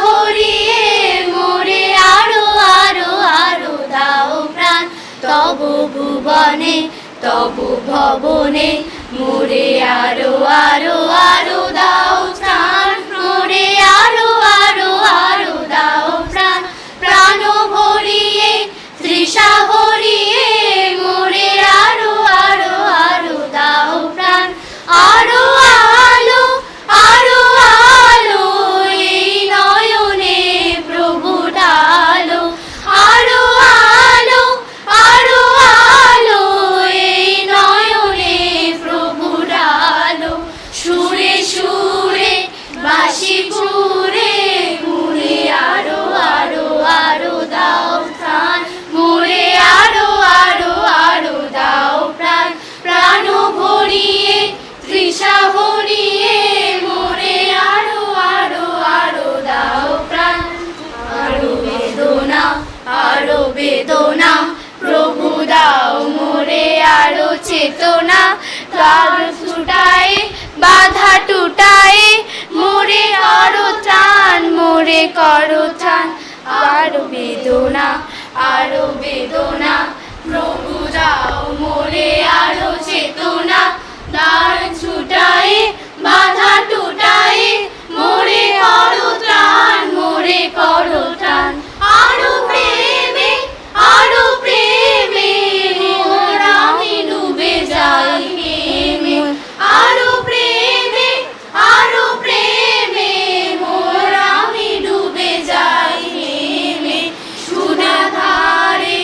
ভরিয়ে মোরে আরো আরো আরো দাও প্রাণ তব ভুবনে তব ভবনে মোরে আরো আরো আরো দাও প্রাণ মোরে আরো আরো আরো দাও প্রাণ প্রাণ ভরিয়ে তৃষা হরিয়ে মোরে আরো আরো আরো দাও প্রাণ আরো আলো আরো আলো এই নয়নে প্রভু ডালো আরো আলো আরো আলো এই নয়নে প্রভু ডালো সুরে সুরে বাঁশি পুরে মোরে আরো আরো আরো দাও প্রাণ মোরে আরো আরো আরো দাও প্রাণ প্রাণ ভরিয়ে তৃষা হরিয়ে মোরে আরো আরো আরো দাও প্রাণ আরো বেদনা প্রভু দাও মোরে আরো চেতনা কাল ছুটায় বাধা টুটায় মোরে আরো ত্রাণ মোরে করো ত্রাণ আরো বেদনা প্রভু দাও মোরে আরো চেতনা দ্বার ছুটায় বাধা টুটায় মোরে করো ত্রাণ মোরে করো ত্রাণ আরো প্রেমে মোর আমি ডুবে যাই প্রেমে আরো প্রেমে মোর আমি ডুবে যাই প্রেমে সুধাধারে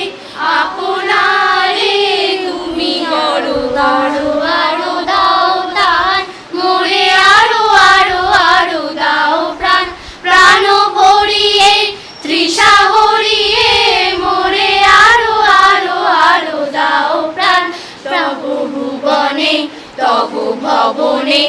আপনারে তুমি আরো আরো আরো দাও দান মোরে আরো আরো আরো দাও প্রাণ প্রাণ ভরিয়ে তৃষা হরিয়ে মোরে আরো আরো আরো দাও প্রাণ তব ভুবনে তব ভবনে